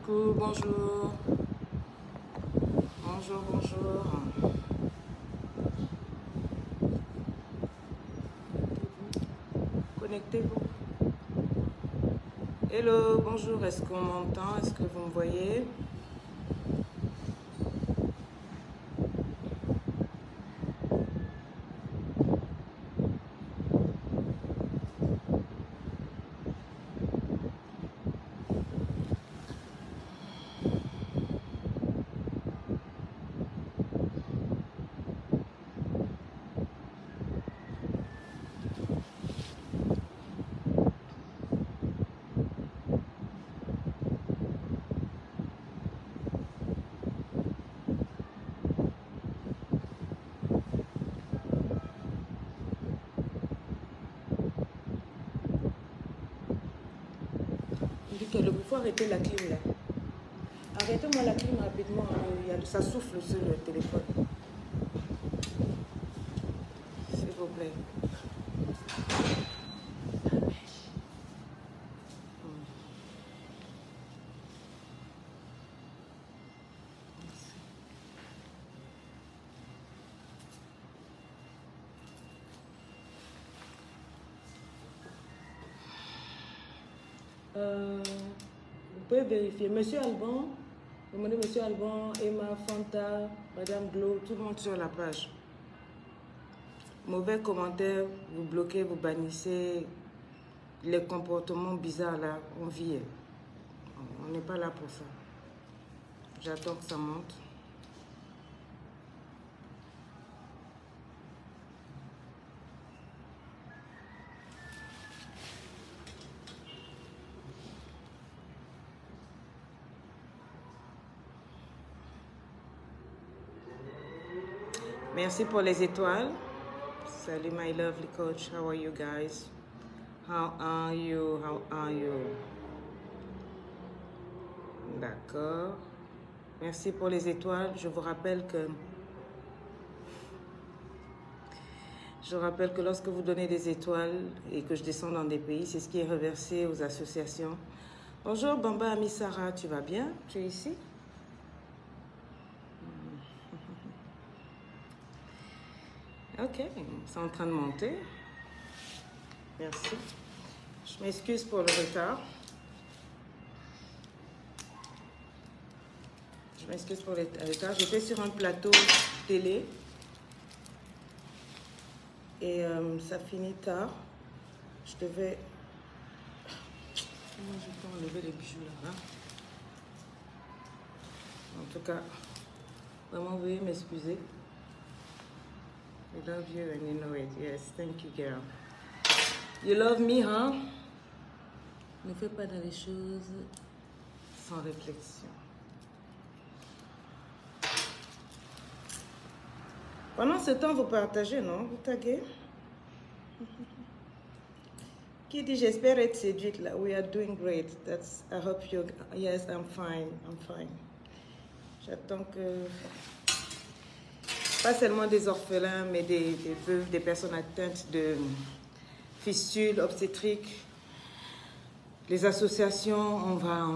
Coucou, bonjour. Bonjour, bonjour. Connectez-vous. Hello, bonjour. Est-ce qu'on m'entend? Est-ce que vous me voyez? Il faut arrêter la clim là. Arrêtez-moi la clim rapidement. Ça souffle sur le téléphone. S'il vous plaît. Vous pouvez vérifier. Monsieur Alban, demandez Monsieur Alban, Emma, Fanta, Madame Glo, tout le monde sur la page. Mauvais commentaires, vous bloquez, vous bannissez. Les comportements bizarres là, on vit. On n'est pas là pour ça. J'attends que ça monte. Merci pour les étoiles. Salut my lovely coach. How are you guys? How are you? How are you? D'accord. Merci pour les étoiles. Je vous rappelle que lorsque vous donnez des étoiles et que je descends dans des pays, c'est ce qui est reversé aux associations. Bonjour Bamba Ami Sarah, tu vas bien? Tu es ici? Ok, c'est en train de monter. Merci. Je m'excuse pour le retard. Je m'excuse pour le retard. J'étais sur un plateau télé. Et ça finit tard. Je devais... Comment je peux enlever les bijoux là, hein? En tout cas, vraiment, veuillez m'excuser. I love you and you know it. Yes, thank you, girl. You love me, hein? Ne fais pas dans les choses sans réflexion. Pendant ce temps, vous partagez, non? Vous taguez? Qui dit j'espère être séduite là? We are doing great. That's. I hope you. Yes, I'm fine. I'm fine. J'attends que. Pas seulement des orphelins, mais des veuves, des personnes atteintes de fistules obstétriques. Les associations, on va.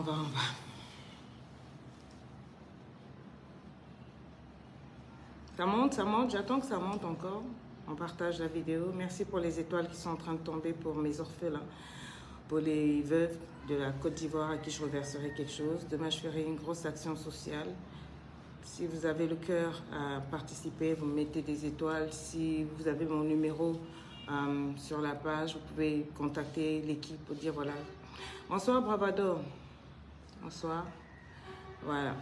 Ça monte, j'attends que ça monte encore. On partage la vidéo. Merci pour les étoiles qui sont en train de tomber pour mes orphelins, pour les veuves de la Côte d'Ivoire à qui je reverserai quelque chose. Demain, je ferai une grosse action sociale. Si vous avez le cœur à participer, vous mettez des étoiles. Si vous avez mon numéro sur la page, vous pouvez contacter l'équipe pour dire voilà. Bonsoir Bravado. Bonsoir. Voilà.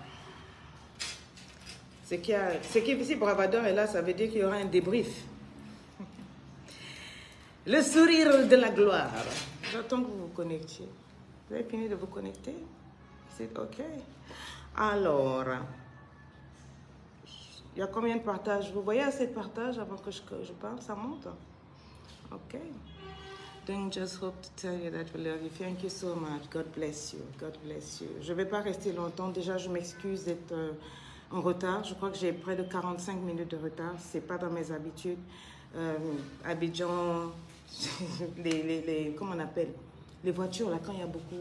Si Bravador est là, ça veut dire qu'il y aura un débrief. Le sourire de la gloire. J'attends que vous vous connectiez. Vous avez fini de vous connecter? C'est OK. Alors, Il y a combien de partages? Vous voyez assez de partages avant que je parle? Ça monte? Ok. Then just hope to tell you that we love you. Thank you so much. God bless you. God bless you. Je ne vais pas rester longtemps. Déjà, je m'excuse d'être en retard. Je crois que j'ai près de 45 minutes de retard. Ce n'est pas dans mes habitudes. Abidjan, comment on appelle? Les voitures, là, quand il y a beaucoup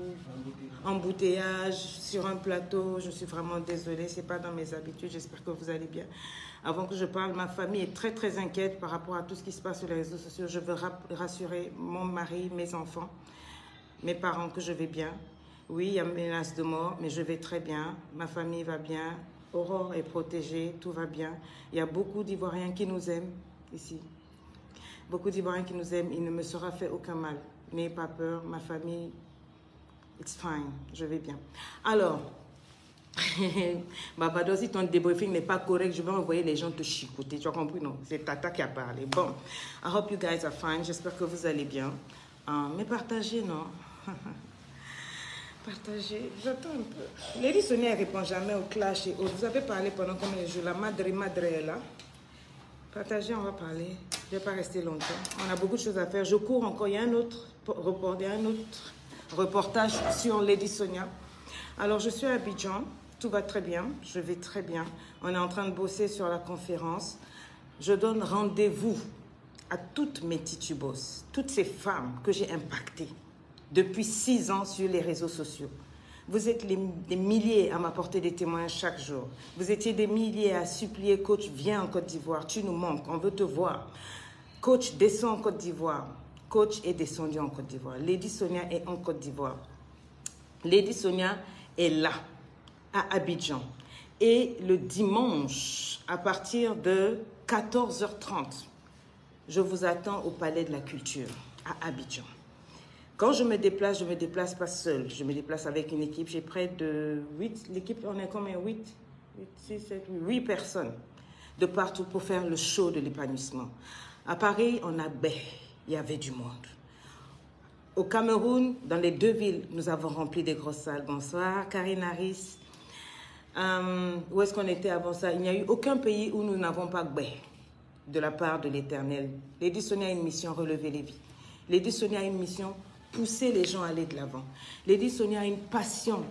embouteillage sur un plateau, je suis vraiment désolée. Ce n'est pas dans mes habitudes. J'espère que vous allez bien. Avant que je parle, ma famille est très, très inquiète par rapport à tout ce qui se passe sur les réseaux sociaux. Je veux rassurer mon mari, mes enfants, mes parents que je vais bien. Oui, il y a une menace de mort, mais je vais très bien. Ma famille va bien. Aurore est protégée, tout va bien. Il y a beaucoup d'Ivoiriens qui nous aiment ici. Beaucoup d'Ivoiriens qui nous aiment. Il ne me sera fait aucun mal. N'ayez pas peur, ma famille, it's fine, je vais bien. Alors, Barbados, si ton débriefing n'est pas correct, je vais envoyer les gens te chicoter. Tu as compris, non? C'est Tata qui a parlé. Bon, I hope you guys are fine. J'espère que vous allez bien. Mais partagez, non? Partagez. J'attends un peu. Lady Sonia ne répond jamais au clash et autres. Vous avez parlé pendant combien de jours? La madre est là. Partagez, on va parler. Je ne vais pas rester longtemps. On a beaucoup de choses à faire. Je cours encore. Il y a un autre reportage sur Lady Sonia. Alors, je suis à Abidjan. Tout va très bien, je vais très bien. On est en train de bosser sur la conférence. Je donne rendez-vous à toutes mes titubos, toutes ces femmes que j'ai impactées depuis 6 ans sur les réseaux sociaux. Vous êtes des milliers à m'apporter des témoins chaque jour. Vous étiez des milliers à supplier, coach, viens en Côte d'Ivoire, tu nous manques, on veut te voir. Coach, descends en Côte d'Ivoire. Coach est descendu en Côte d'Ivoire. Lady Sonia est en Côte d'Ivoire. Lady Sonia est là, à Abidjan. Et le dimanche, à partir de 14h30, je vous attends au Palais de la Culture, à Abidjan. Quand je me déplace pas seule. Je me déplace avec une équipe. J'ai près de 8, l'équipe, on est combien? 8 personnes de partout pour faire le show de l'épanouissement. À Paris, on a il y avait du monde. Au Cameroun, dans les 2 villes, nous avons rempli des grosses salles. Bonsoir, Karine Harris. Où est-ce qu'on était avant ça? Il n'y a eu aucun pays où nous n'avons pas de la part de l'Éternel. Lady Sonia a une mission, relever les vies. Lady Sonia a une mission, pousser les gens à aller de l'avant. Lady Sonia a une passion.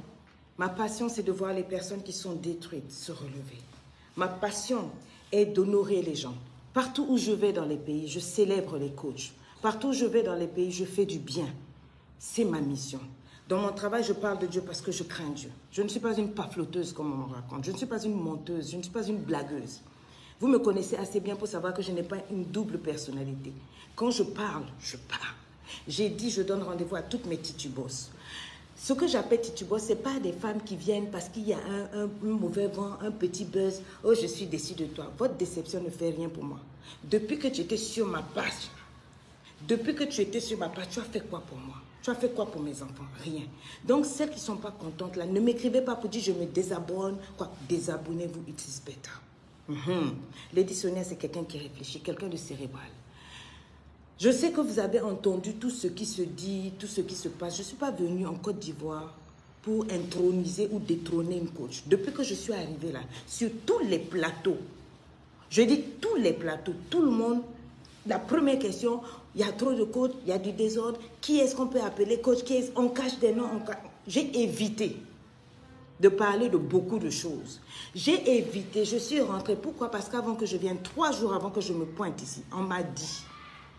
Ma passion, c'est de voir les personnes qui sont détruites se relever. Ma passion est d'honorer les gens. Partout où je vais dans les pays, je célèbre les coachs. Partout où je vais dans les pays, je fais du bien. C'est ma mission. Dans mon travail, je parle de Dieu parce que je crains Dieu. Je ne suis pas une pafloteuse comme on me raconte. Je ne suis pas une menteuse. Je ne suis pas une blagueuse. Vous me connaissez assez bien pour savoir que je n'ai pas une double personnalité. Quand je parle, je parle. J'ai dit, je donne rendez-vous à toutes mes titubos. Ce que j'appelle titubos, ce n'est pas des femmes qui viennent parce qu'il y a un mauvais vent, un petit buzz. Oh, je suis déçue de toi. Votre déception ne fait rien pour moi. Depuis que tu étais sur ma page, tu as fait quoi pour moi? Tu as fait quoi pour mes enfants? Rien. Donc, celles qui ne sont pas contentes, là, ne m'écrivez pas pour dire je me désabonne. Quoi? Désabonnez-vous, it is better. Lady Sonia, c'est quelqu'un qui réfléchit, quelqu'un de cérébral. Je sais que vous avez entendu tout ce qui se dit, tout ce qui se passe. Je ne suis pas venue en Côte d'Ivoire pour introniser ou détrôner une coach. Depuis que je suis arrivée là, sur tous les plateaux, je dis tous les plateaux, tout le monde, la première question, il y a trop de coachs, il y a du désordre. Qui est-ce qu'on peut appeler coach? On cache des noms. J'ai évité de parler de beaucoup de choses. J'ai évité, je suis rentrée. Pourquoi? Parce qu'avant que je vienne, 3 jours avant que je me pointe ici, on m'a dit,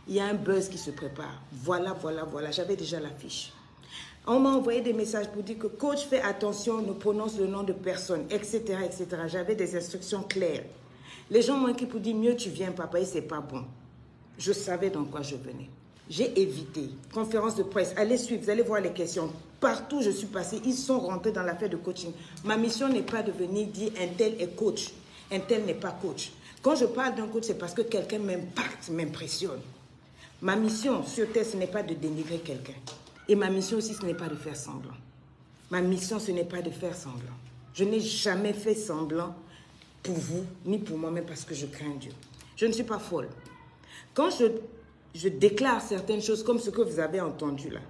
il y a un buzz qui se prépare. Voilà. J'avais déjà l'affiche. On m'a envoyé des messages pour dire que coach, fais attention, ne prononce le nom de personne, etc. J'avais des instructions claires. Les gens m'ont écrit pour dire, mieux tu viens, papa, et c'est pas bon. Je savais dans quoi je venais. J'ai évité. Conférence de presse, allez suivre, vous allez voir les questions. Partout où je suis passée, ils sont rentrés dans l'affaire de coaching. Ma mission n'est pas de venir dire un tel est coach, un tel n'est pas coach. Quand je parle d'un coach, c'est parce que quelqu'un m'impacte, m'impressionne. Ma mission sur Terre, ce n'est pas de dénigrer quelqu'un. Et ma mission aussi, ce n'est pas de faire semblant. Ma mission, ce n'est pas de faire semblant. Je n'ai jamais fait semblant pour vous, ni pour moi-même, parce que je crains Dieu. Je ne suis pas folle. Quand je déclare certaines choses comme ce que vous avez entendu là,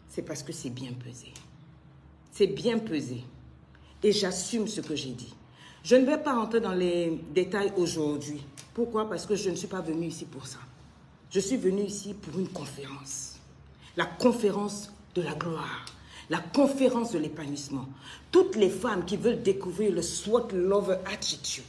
c'est parce que c'est bien pesé. C'est bien pesé. Et j'assume ce que j'ai dit. Je ne vais pas rentrer dans les détails aujourd'hui. Pourquoi? Parce que je ne suis pas venue ici pour ça. Je suis venue ici pour une conférence. La conférence de la gloire. La conférence de l'épanouissement. Toutes les femmes qui veulent découvrir le SWOT Lover Attitude.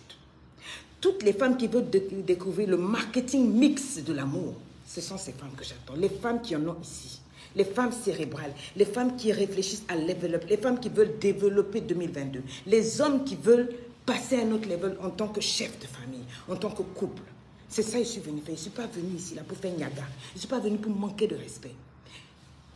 Toutes les femmes qui veulent découvrir le marketing mix de l'amour. Ce sont ces femmes que j'attends. Les femmes qui en ont ici. Les femmes cérébrales. Les femmes qui réfléchissent à level up. Les femmes qui veulent développer 2022. Les hommes qui veulent passer à un autre level en tant que chef de famille, en tant que couple. C'est ça que je suis venue faire. Je ne suis pas venue ici là pour faire niaga. Je ne suis pas venue pour manquer de respect.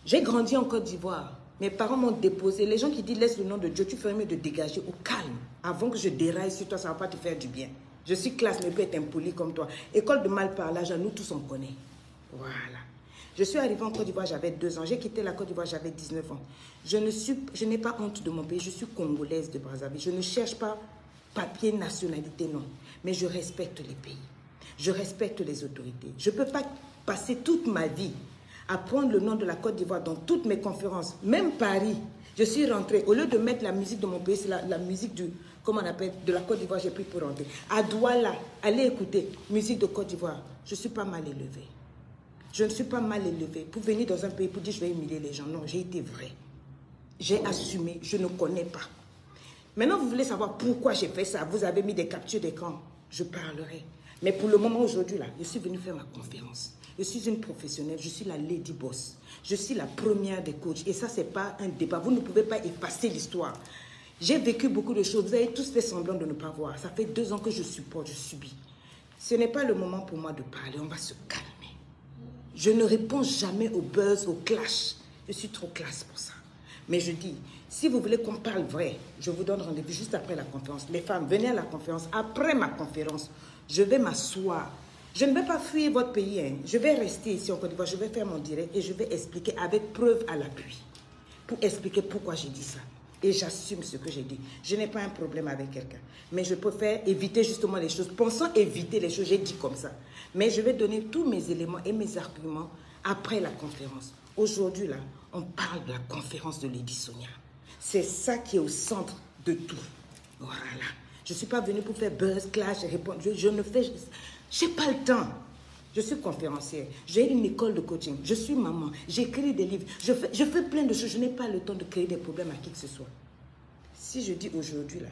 J'ai grandi en Côte d'Ivoire. Mes parents m'ont déposé. Les gens qui disent laisse le nom de Dieu, tu ferais mieux de dégager au calme. Avant que je déraille sur toi, ça ne va pas te faire du bien. Je suis classe, mais peux être impoli comme toi. École de malparlage, nous tous on connaît. Voilà. Je suis arrivée en Côte d'Ivoire, j'avais 2 ans. J'ai quitté la Côte d'Ivoire, j'avais 19 ans. Je n'ai pas honte de mon pays. Je suis congolaise de Brazzaville. Je ne cherche pas papier, nationalité, non. Mais je respecte les pays. Je respecte les autorités. Je ne peux pas passer toute ma vie à prendre le nom de la Côte d'Ivoire dans toutes mes conférences. Même Paris, je suis rentrée. Au lieu de mettre la musique de mon pays, c'est la musique comment on appelle, de la Côte d'Ivoire, j'ai pris pour rentrer. À Douala, allez écouter, musique de Côte d'Ivoire. Je ne suis pas mal élevée. Je ne suis pas mal élevée pour venir dans un pays pour dire je vais humilier les gens. Non, j'ai été vraie. J'ai assumé, je ne connais pas. Maintenant, vous voulez savoir pourquoi j'ai fait ça. Vous avez mis des captures d'écran. Je parlerai. Mais pour le moment, aujourd'hui, là, je suis venue faire ma conférence. Je suis une professionnelle, je suis la lady boss. Je suis la première des coachs. Et ça, ce n'est pas un débat. Vous ne pouvez pas effacer l'histoire. J'ai vécu beaucoup de choses. Vous avez tous fait semblant de ne pas voir. Ça fait 2 ans que je supporte, je subis. Ce n'est pas le moment pour moi de parler. On va se calmer. Je ne réponds jamais au buzz, au clash. Je suis trop classe pour ça. Mais je dis, si vous voulez qu'on parle vrai, je vous donne rendez-vous juste après la conférence. Les femmes, venez à la conférence. Après ma conférence, je vais m'asseoir. Je ne vais pas fuir votre pays. Hein. Je vais rester ici en Côte d'Ivoire. Je vais faire mon direct et je vais expliquer avec preuve à l'appui. Pour expliquer pourquoi j'ai dit ça. Et j'assume ce que j'ai dit. Je n'ai pas un problème avec quelqu'un. Mais je préfère éviter justement les choses. Pensant éviter les choses, j'ai dit comme ça. Mais je vais donner tous mes éléments et mes arguments après la conférence. Aujourd'hui, là, on parle de la conférence de Lady Sonia. C'est ça qui est au centre de tout. Voilà. Je ne suis pas venue pour faire buzz, clash, répondre. Je ne fais... Je n'ai pas le temps. Je suis conférencière. J'ai une école de coaching. Je suis maman. J'écris des livres. Je fais plein de choses. Je n'ai pas le temps de créer des problèmes à qui que ce soit. Si je dis aujourd'hui, là,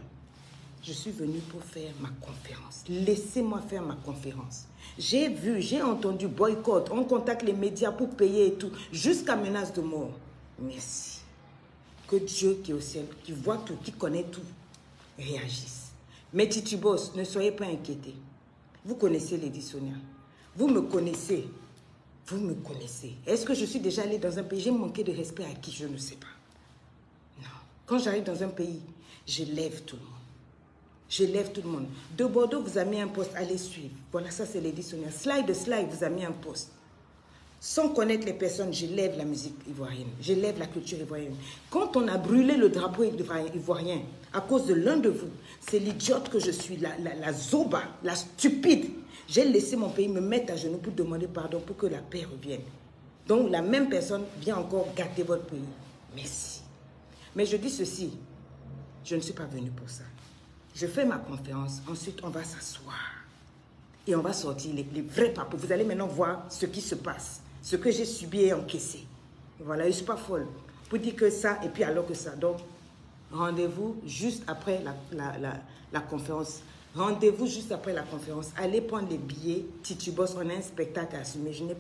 je suis venue pour faire ma conférence. Laissez-moi faire ma conférence. J'ai vu, j'ai entendu boycott. On contacte les médias pour payer et tout. Jusqu'à menace de mort. Merci. Que Dieu qui est au ciel, qui voit tout, qui connaît tout, réagisse. Mes titubos, ne soyez pas inquiétés. Vous connaissez Lady Sonia. Vous me connaissez. Vous me connaissez. Est-ce que je suis déjà allée dans un pays? J'ai manqué de respect à qui? Je ne sais pas. Non. Quand j'arrive dans un pays, je lève tout le monde. Je lève tout le monde. De Bordeaux vous a mis un poste, allez suivre. Voilà, ça c'est Lady Sonia. Slide vous a mis un poste. Sans connaître les personnes, je lève la musique ivoirienne. Je lève la culture ivoirienne. Quand on a brûlé le drapeau ivoirien à cause de l'un de vous, c'est l'idiote que je suis, la zoba, la stupide. J'ai laissé mon pays me mettre à genoux pour demander pardon pour que la paix revienne. Donc la même personne vient encore gâter votre pays. Merci. Mais je dis ceci, je ne suis pas venue pour ça. Je fais ma conférence, ensuite on va s'asseoir. Et on va sortir les vrais papous. Vous allez maintenant voir ce qui se passe. Ce que j'ai subi et encaissé. Voilà, je ne suis pas folle. Pour dire que ça et puis alors que ça. Donc, rendez-vous juste après la conférence. Rendez-vous juste après la conférence. Allez prendre les billets. Titubos, on a un spectacle à assumer. Je n'ai